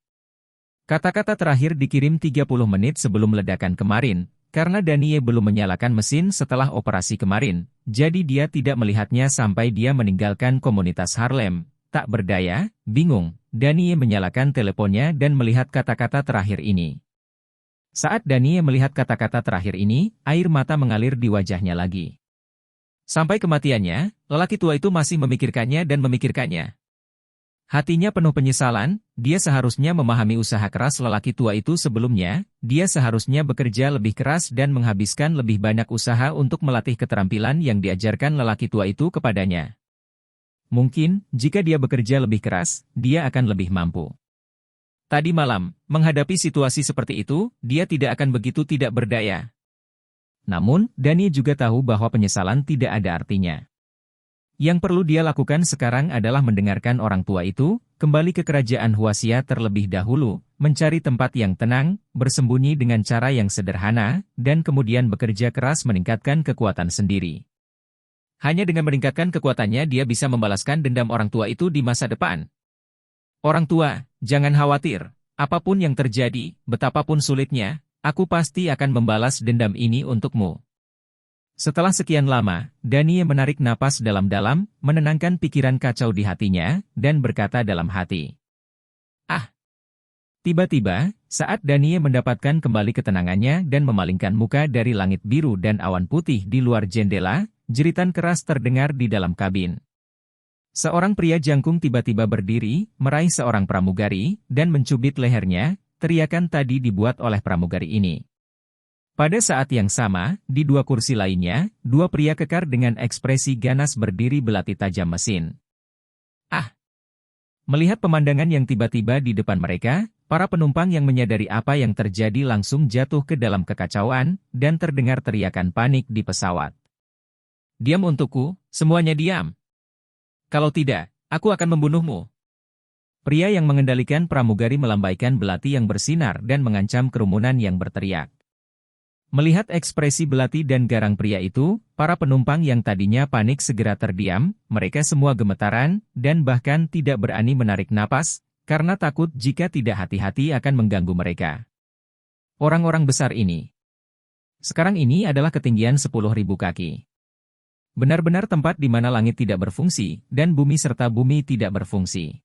Kata-kata terakhir dikirim 30 menit sebelum ledakan kemarin, karena Danie belum menyalakan mesin setelah operasi kemarin, jadi dia tidak melihatnya sampai dia meninggalkan komunitas Harlem. Tak berdaya, bingung, Danie menyalakan teleponnya dan melihat kata-kata terakhir ini. Saat Danie melihat kata-kata terakhir ini, air mata mengalir di wajahnya lagi. Sampai kematiannya, lelaki tua itu masih memikirkannya dan memikirkannya. Hatinya penuh penyesalan, dia seharusnya memahami usaha keras lelaki tua itu sebelumnya, dia seharusnya bekerja lebih keras dan menghabiskan lebih banyak usaha untuk melatih keterampilan yang diajarkan lelaki tua itu kepadanya. Mungkin, jika dia bekerja lebih keras, dia akan lebih mampu. Tadi malam, menghadapi situasi seperti itu, dia tidak akan begitu tidak berdaya. Namun, Danie juga tahu bahwa penyesalan tidak ada artinya. Yang perlu dia lakukan sekarang adalah mendengarkan orang tua itu, kembali ke kerajaan Huaxia terlebih dahulu, mencari tempat yang tenang, bersembunyi dengan cara yang sederhana, dan kemudian bekerja keras meningkatkan kekuatan sendiri. Hanya dengan meningkatkan kekuatannya dia bisa membalaskan dendam orang tua itu di masa depan. Orang tua, jangan khawatir, apapun yang terjadi, betapapun sulitnya, aku pasti akan membalas dendam ini untukmu. Setelah sekian lama, Danie menarik napas dalam-dalam, menenangkan pikiran kacau di hatinya, dan berkata dalam hati. Ah! Tiba-tiba, saat Danie mendapatkan kembali ketenangannya dan memalingkan muka dari langit biru dan awan putih di luar jendela, jeritan keras terdengar di dalam kabin. Seorang pria jangkung tiba-tiba berdiri, meraih seorang pramugari, dan mencubit lehernya. Teriakan tadi dibuat oleh pramugari ini. Pada saat yang sama, di dua kursi lainnya, dua pria kekar dengan ekspresi ganas berdiri belati tajam mesin. Ah! Melihat pemandangan yang tiba-tiba di depan mereka, para penumpang yang menyadari apa yang terjadi langsung jatuh ke dalam kekacauan, dan terdengar teriakan panik di pesawat. Diam untukku, semuanya diam. Kalau tidak, aku akan membunuhmu. Pria yang mengendalikan pramugari melambaikan belati yang bersinar dan mengancam kerumunan yang berteriak. Melihat ekspresi belati dan garang pria itu, para penumpang yang tadinya panik segera terdiam, mereka semua gemetaran, dan bahkan tidak berani menarik napas, karena takut jika tidak hati-hati akan mengganggu mereka. Orang-orang besar ini. Sekarang ini adalah ketinggian 10.000 kaki. Benar-benar tempat di mana langit tidak berfungsi, dan bumi serta bumi tidak berfungsi.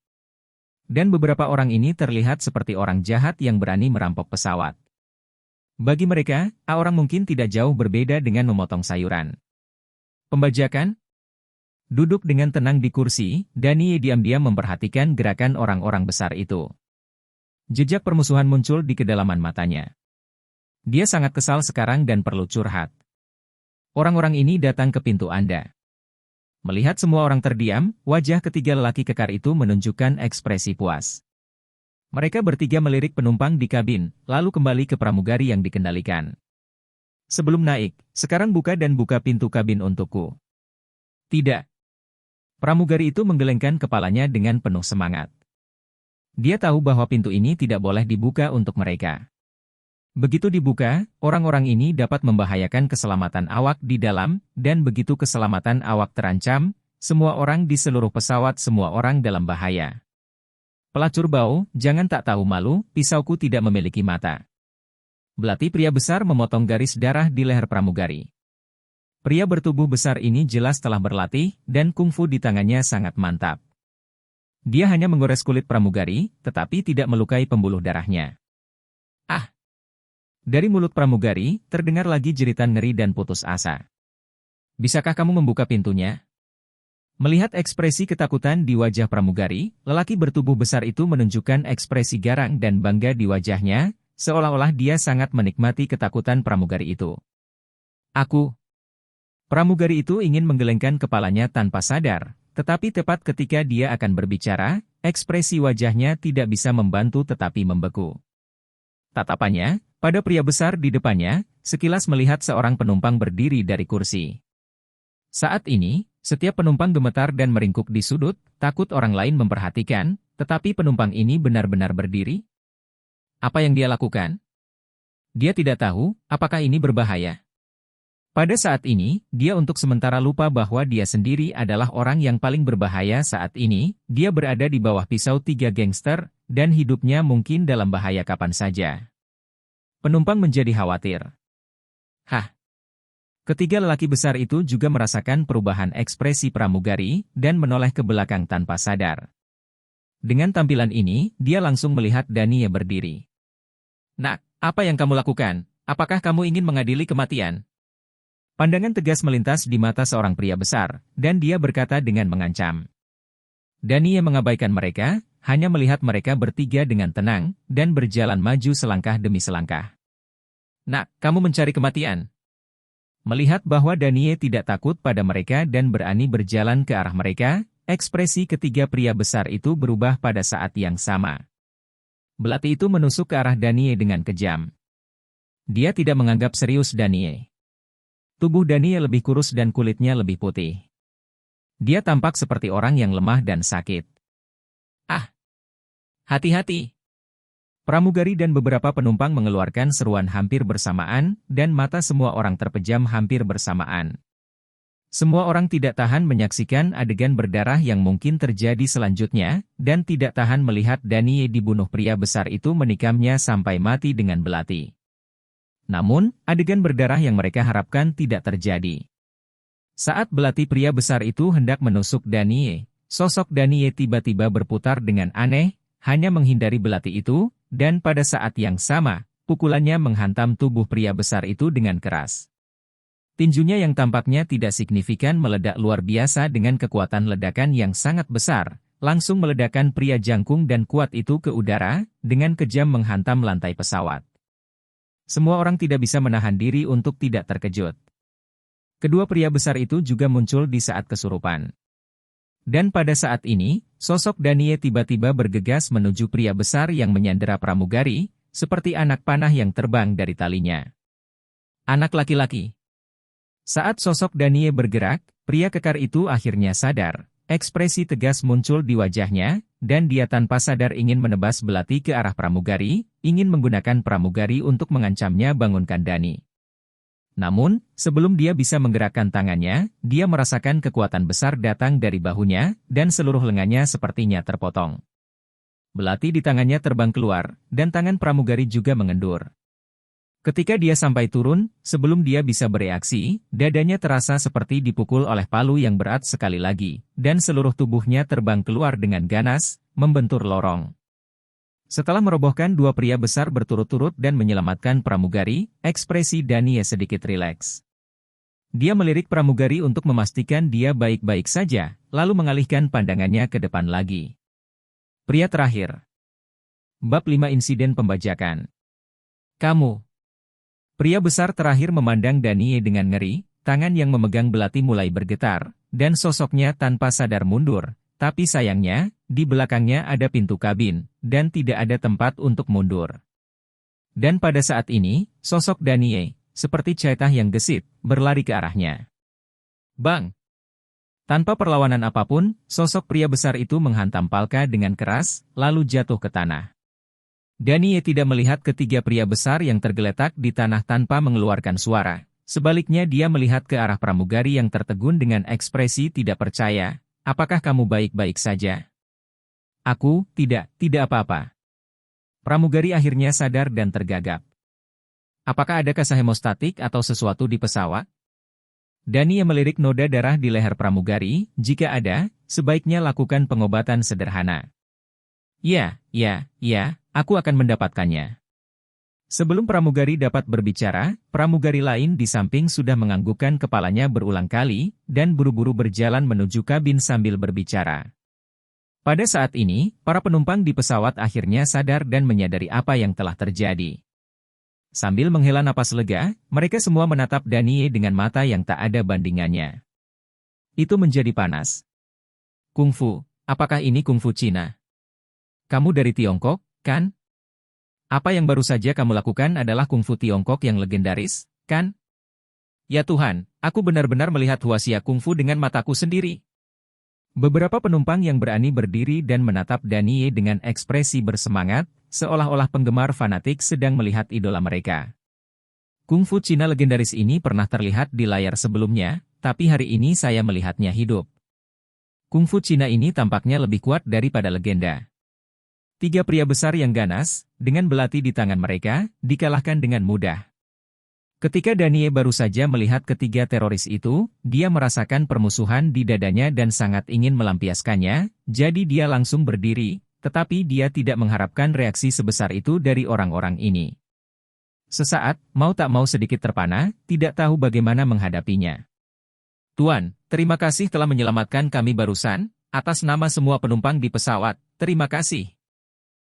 Dan beberapa orang ini terlihat seperti orang jahat yang berani merampok pesawat. Bagi mereka, orang mungkin tidak jauh berbeda dengan memotong sayuran. Pembajakan? Duduk dengan tenang di kursi, Danie diam-diam memperhatikan gerakan orang-orang besar itu. Jejak permusuhan muncul di kedalaman matanya. Dia sangat kesal sekarang dan perlu curhat. Orang-orang ini datang ke pintu Anda. Melihat semua orang terdiam, wajah ketiga lelaki kekar itu menunjukkan ekspresi puas. Mereka bertiga melirik penumpang di kabin, lalu kembali ke pramugari yang dikendalikan. Sebelum naik, sekarang buka dan buka pintu kabin untukku. Tidak. Pramugari itu menggelengkan kepalanya dengan penuh semangat. Dia tahu bahwa pintu ini tidak boleh dibuka untuk mereka. Begitu dibuka, orang-orang ini dapat membahayakan keselamatan awak di dalam, dan begitu keselamatan awak terancam, semua orang di seluruh pesawat semua orang dalam bahaya. Pelacur bau, jangan tak tahu malu, pisauku tidak memiliki mata. Belati pria besar memotong garis darah di leher pramugari. Pria bertubuh besar ini jelas telah berlatih, dan kungfu di tangannya sangat mantap. Dia hanya menggores kulit pramugari, tetapi tidak melukai pembuluh darahnya. Ah! Dari mulut pramugari, terdengar lagi jeritan ngeri dan putus asa. Bisakah kamu membuka pintunya? Melihat ekspresi ketakutan di wajah pramugari, lelaki bertubuh besar itu menunjukkan ekspresi garang dan bangga di wajahnya, seolah-olah dia sangat menikmati ketakutan pramugari itu. Aku. Pramugari itu ingin menggelengkan kepalanya tanpa sadar, tetapi tepat ketika dia akan berbicara, ekspresi wajahnya tidak bisa membantu tetapi membeku. Tatapannya, pada pria besar di depannya, sekilas melihat seorang penumpang berdiri dari kursi. Saat ini, setiap penumpang gemetar dan meringkuk di sudut, takut orang lain memperhatikan, tetapi penumpang ini benar-benar berdiri. Apa yang dia lakukan? Dia tidak tahu, apakah ini berbahaya. Pada saat ini, dia untuk sementara lupa bahwa dia sendiri adalah orang yang paling berbahaya saat ini, dia berada di bawah pisau tiga gangster, dan hidupnya mungkin dalam bahaya kapan saja. Penumpang menjadi khawatir. Hah! Ketiga lelaki besar itu juga merasakan perubahan ekspresi pramugari, dan menoleh ke belakang tanpa sadar. Dengan tampilan ini, dia langsung melihat Danie berdiri. Nak, apa yang kamu lakukan? Apakah kamu ingin mengadili kematian? Pandangan tegas melintas di mata seorang pria besar, dan dia berkata dengan mengancam. Danie mengabaikan mereka, hanya melihat mereka bertiga dengan tenang, dan berjalan maju selangkah demi selangkah. Nak, kamu mencari kematian. Melihat bahwa Danie tidak takut pada mereka dan berani berjalan ke arah mereka, ekspresi ketiga pria besar itu berubah pada saat yang sama. Belati itu menusuk ke arah Danie dengan kejam. Dia tidak menganggap serius Danie. Tubuh Danie lebih kurus dan kulitnya lebih putih. Dia tampak seperti orang yang lemah dan sakit. Ah! Hati-hati! Pramugari dan beberapa penumpang mengeluarkan seruan hampir bersamaan, dan mata semua orang terpejam hampir bersamaan. Semua orang tidak tahan menyaksikan adegan berdarah yang mungkin terjadi selanjutnya, dan tidak tahan melihat Danie dibunuh pria besar itu menikamnya sampai mati dengan belati. Namun, adegan berdarah yang mereka harapkan tidak terjadi. Saat belati pria besar itu hendak menusuk Danie, sosok Danie tiba-tiba berputar dengan aneh, hanya menghindari belati itu, dan pada saat yang sama, pukulannya menghantam tubuh pria besar itu dengan keras. Tinjunya yang tampaknya tidak signifikan meledak luar biasa dengan kekuatan ledakan yang sangat besar, langsung meledakkan pria jangkung dan kuat itu ke udara, dengan kejam menghantam lantai pesawat. Semua orang tidak bisa menahan diri untuk tidak terkejut. Kedua pria besar itu juga muncul di saat kesurupan. Dan pada saat ini, sosok Danie tiba-tiba bergegas menuju pria besar yang menyandera pramugari, seperti anak panah yang terbang dari talinya. Anak laki-laki. Saat sosok Danie bergerak, pria kekar itu akhirnya sadar. Ekspresi tegas muncul di wajahnya, dan dia tanpa sadar ingin menebas belati ke arah pramugari, ingin menggunakan pramugari untuk mengancamnya bangunkan Dani. Namun, sebelum dia bisa menggerakkan tangannya, dia merasakan kekuatan besar datang dari bahunya, dan seluruh lengannya sepertinya terpotong. Belati di tangannya terbang keluar, dan tangan pramugari juga mengendur. Ketika dia sampai turun, sebelum dia bisa bereaksi, dadanya terasa seperti dipukul oleh palu yang berat sekali lagi, dan seluruh tubuhnya terbang keluar dengan ganas, membentur lorong. Setelah merobohkan dua pria besar berturut-turut dan menyelamatkan pramugari, ekspresi Danie sedikit rileks. Dia melirik pramugari untuk memastikan dia baik-baik saja, lalu mengalihkan pandangannya ke depan lagi. Pria terakhir. Bab 5 Insiden Pembajakan. Kamu. Pria besar terakhir memandang Danie dengan ngeri, tangan yang memegang belati mulai bergetar, dan sosoknya tanpa sadar mundur, tapi sayangnya, di belakangnya ada pintu kabin, dan tidak ada tempat untuk mundur. Dan pada saat ini, sosok Danie, seperti caitah yang gesit, berlari ke arahnya. Bang! Tanpa perlawanan apapun, sosok pria besar itu menghantam Palka dengan keras, lalu jatuh ke tanah. Danie tidak melihat ketiga pria besar yang tergeletak di tanah tanpa mengeluarkan suara. Sebaliknya dia melihat ke arah pramugari yang tertegun dengan ekspresi tidak percaya. Apakah kamu baik-baik saja? Aku, tidak apa-apa. Pramugari akhirnya sadar dan tergagap. Apakah ada kasah hemostatik atau sesuatu di pesawat? Danie melirik noda darah di leher pramugari, jika ada, sebaiknya lakukan pengobatan sederhana. Ya, aku akan mendapatkannya. Sebelum pramugari dapat berbicara, pramugari lain di samping sudah menganggukkan kepalanya berulang kali, dan buru-buru berjalan menuju kabin sambil berbicara. Pada saat ini, para penumpang di pesawat akhirnya sadar dan menyadari apa yang telah terjadi. Sambil menghela napas lega, mereka semua menatap Danie dengan mata yang tak ada bandingannya. Itu menjadi panas. Kungfu, apakah ini kungfu Cina? Kamu dari Tiongkok, kan? Apa yang baru saja kamu lakukan adalah kungfu Tiongkok yang legendaris, kan? Ya Tuhan, aku benar-benar melihat huasia kungfu dengan mataku sendiri. Beberapa penumpang yang berani berdiri dan menatap Danie dengan ekspresi bersemangat, seolah-olah penggemar fanatik sedang melihat idola mereka. Kungfu Cina legendaris ini pernah terlihat di layar sebelumnya, tapi hari ini saya melihatnya hidup. Kungfu Cina ini tampaknya lebih kuat daripada legenda. Tiga pria besar yang ganas, dengan belati di tangan mereka, dikalahkan dengan mudah. Ketika Danie baru saja melihat ketiga teroris itu, dia merasakan permusuhan di dadanya dan sangat ingin melampiaskannya, jadi dia langsung berdiri, tetapi dia tidak mengharapkan reaksi sebesar itu dari orang-orang ini. Sesaat, mau tak mau sedikit terpana, tidak tahu bagaimana menghadapinya. Tuan, terima kasih telah menyelamatkan kami barusan, atas nama semua penumpang di pesawat, terima kasih.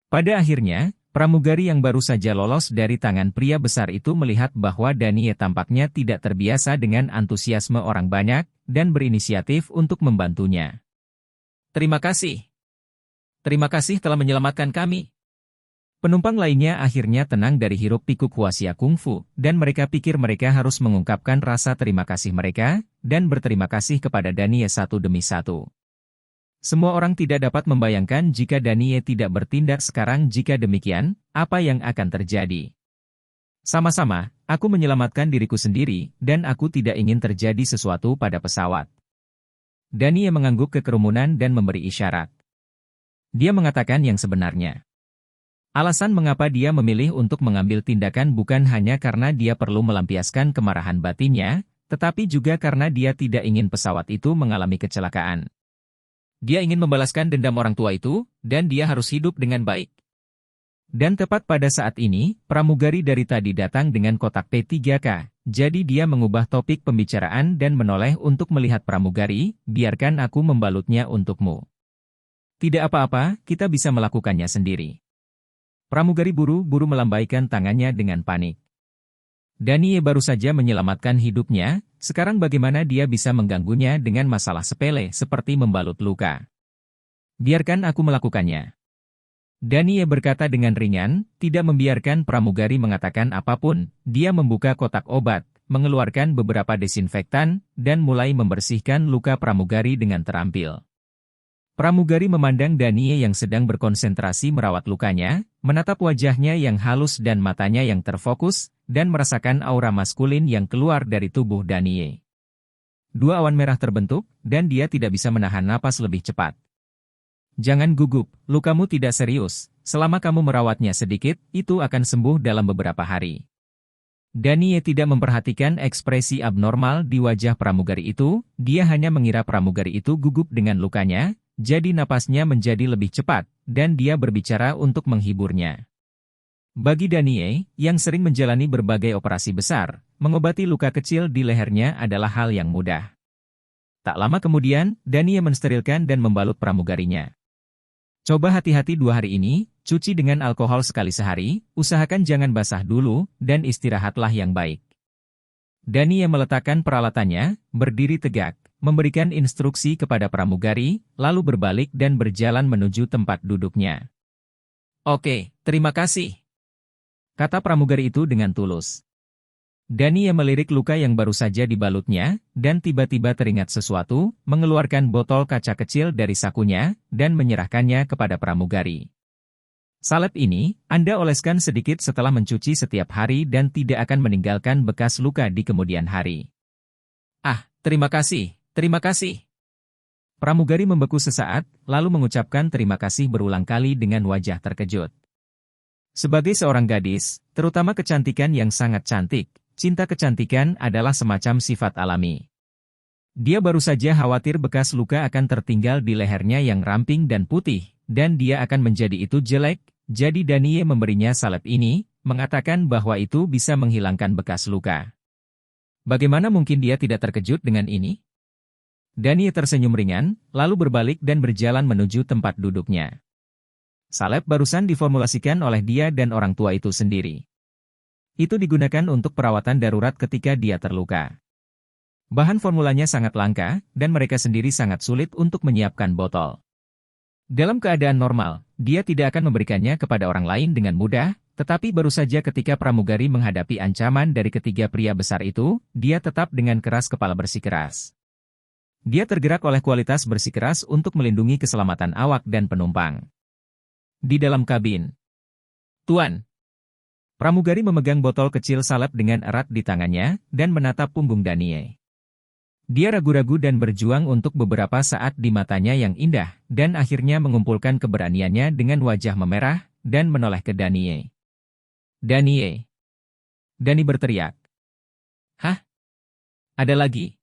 Pada akhirnya, pramugari yang baru saja lolos dari tangan pria besar itu melihat bahwa Danie tampaknya tidak terbiasa dengan antusiasme orang banyak, dan berinisiatif untuk membantunya. Terima kasih. Terima kasih telah menyelamatkan kami. Penumpang lainnya akhirnya tenang dari hiruk-pikuk huasia kungfu, dan mereka pikir mereka harus mengungkapkan rasa terima kasih mereka, dan berterima kasih kepada Danie satu demi satu. Semua orang tidak dapat membayangkan jika Danie tidak bertindak sekarang. Jika demikian, apa yang akan terjadi? Sama-sama, aku menyelamatkan diriku sendiri, dan aku tidak ingin terjadi sesuatu pada pesawat. Danie mengangguk ke kerumunan dan memberi isyarat. Dia mengatakan yang sebenarnya. Alasan mengapa dia memilih untuk mengambil tindakan bukan hanya karena dia perlu melampiaskan kemarahan batinnya, tetapi juga karena dia tidak ingin pesawat itu mengalami kecelakaan. Dia ingin membalaskan dendam orang tua itu, dan dia harus hidup dengan baik. Dan tepat pada saat ini, pramugari dari tadi datang dengan kotak P3K, jadi dia mengubah topik pembicaraan dan menoleh untuk melihat pramugari, biarkan aku membalutnya untukmu. Tidak apa-apa, kita bisa melakukannya sendiri. Pramugari buru-buru melambaikan tangannya dengan panik. Danie baru saja menyelamatkan hidupnya, sekarang bagaimana dia bisa mengganggunya dengan masalah sepele seperti membalut luka. Biarkan aku melakukannya. Danie berkata dengan ringan, tidak membiarkan pramugari mengatakan apapun, dia membuka kotak obat, mengeluarkan beberapa desinfektan, dan mulai membersihkan luka pramugari dengan terampil. Pramugari memandang Danie yang sedang berkonsentrasi merawat lukanya, menatap wajahnya yang halus dan matanya yang terfokus, dan merasakan aura maskulin yang keluar dari tubuh Danie. Dua awan merah terbentuk, dan dia tidak bisa menahan napas lebih cepat. Jangan gugup, lukamu tidak serius, selama kamu merawatnya sedikit, itu akan sembuh dalam beberapa hari. Danie tidak memperhatikan ekspresi abnormal di wajah pramugari itu, dia hanya mengira pramugari itu gugup dengan lukanya, jadi napasnya menjadi lebih cepat, dan dia berbicara untuk menghiburnya. Bagi Danie, yang sering menjalani berbagai operasi besar, mengobati luka kecil di lehernya adalah hal yang mudah. Tak lama kemudian, Danie mensterilkan dan membalut pramugarinya. Coba hati-hati 2 hari ini, cuci dengan alkohol sekali sehari, usahakan jangan basah dulu, dan istirahatlah yang baik. Danie meletakkan peralatannya, berdiri tegak, memberikan instruksi kepada pramugari, lalu berbalik dan berjalan menuju tempat duduknya. Oke, terima kasih, kata pramugari itu dengan tulus. Danie melirik luka yang baru saja dibalutnya, dan tiba-tiba teringat sesuatu, mengeluarkan botol kaca kecil dari sakunya, dan menyerahkannya kepada pramugari. Salep ini, Anda oleskan sedikit setelah mencuci setiap hari dan tidak akan meninggalkan bekas luka di kemudian hari. Ah, terima kasih, terima kasih. Pramugari membeku sesaat, lalu mengucapkan terima kasih berulang kali dengan wajah terkejut. Sebagai seorang gadis, terutama kecantikan yang sangat cantik, cinta kecantikan adalah semacam sifat alami. Dia baru saja khawatir bekas luka akan tertinggal di lehernya yang ramping dan putih, dan dia akan menjadi itu jelek, jadi Danie memberinya salep ini, mengatakan bahwa itu bisa menghilangkan bekas luka. Bagaimana mungkin dia tidak terkejut dengan ini? Danie tersenyum ringan, lalu berbalik dan berjalan menuju tempat duduknya. Salep barusan diformulasikan oleh dia dan orang tua itu sendiri. Itu digunakan untuk perawatan darurat ketika dia terluka. Bahan formulanya sangat langka, dan mereka sendiri sangat sulit untuk menyiapkan botol. Dalam keadaan normal, dia tidak akan memberikannya kepada orang lain dengan mudah, tetapi baru saja ketika pramugari menghadapi ancaman dari ketiga pria besar itu, dia tetap dengan keras kepala bersikeras. Dia tergerak oleh kualitas bersikeras untuk melindungi keselamatan awak dan penumpang. Di dalam kabin. Tuan. Pramugari memegang botol kecil salep dengan erat di tangannya, dan menatap punggung Danie. Dia ragu-ragu dan berjuang untuk beberapa saat di matanya yang indah, dan akhirnya mengumpulkan keberaniannya dengan wajah memerah, dan menoleh ke Danie. Danie. Danie berteriak. Hah? Ada lagi?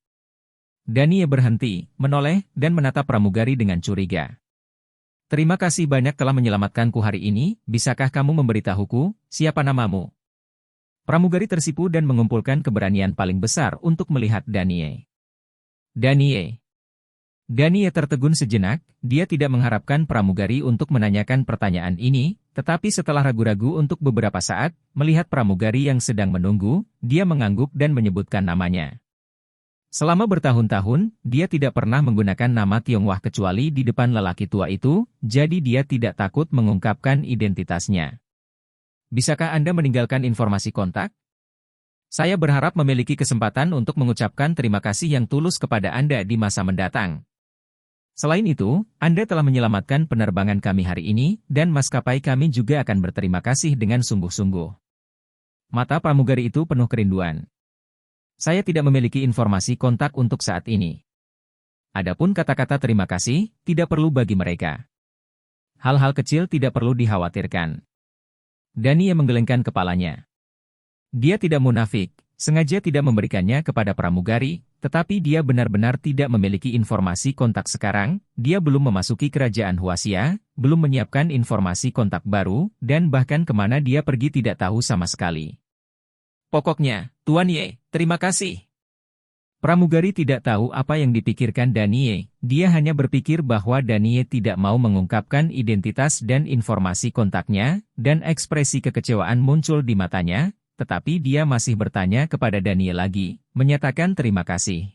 Danie berhenti, menoleh, dan menatap pramugari dengan curiga. Terima kasih banyak telah menyelamatkanku hari ini, bisakah kamu memberitahuku, siapa namamu? Pramugari tersipu dan mengumpulkan keberanian paling besar untuk melihat Danie. Danie. Danie tertegun sejenak, dia tidak mengharapkan pramugari untuk menanyakan pertanyaan ini, tetapi setelah ragu-ragu untuk beberapa saat, melihat pramugari yang sedang menunggu, dia mengangguk dan menyebutkan namanya. Selama bertahun-tahun, dia tidak pernah menggunakan nama Tionghoa kecuali di depan lelaki tua itu, jadi dia tidak takut mengungkapkan identitasnya. Bisakah Anda meninggalkan informasi kontak? Saya berharap memiliki kesempatan untuk mengucapkan terima kasih yang tulus kepada Anda di masa mendatang. Selain itu, Anda telah menyelamatkan penerbangan kami hari ini, dan maskapai kami juga akan berterima kasih dengan sungguh-sungguh. Mata pramugari itu penuh kerinduan. Saya tidak memiliki informasi kontak untuk saat ini. Adapun kata-kata terima kasih, tidak perlu bagi mereka. Hal-hal kecil tidak perlu dikhawatirkan. Danie menggelengkan kepalanya. Dia tidak munafik, sengaja tidak memberikannya kepada pramugari, tetapi dia benar-benar tidak memiliki informasi kontak sekarang, dia belum memasuki kerajaan Huaxia, belum menyiapkan informasi kontak baru, dan bahkan kemana dia pergi tidak tahu sama sekali. Pokoknya, Tuan Ye, terima kasih. Pramugari tidak tahu apa yang dipikirkan Danie, dia hanya berpikir bahwa Danie tidak mau mengungkapkan identitas dan informasi kontaknya, dan ekspresi kekecewaan muncul di matanya, tetapi dia masih bertanya kepada Danie lagi, menyatakan terima kasih.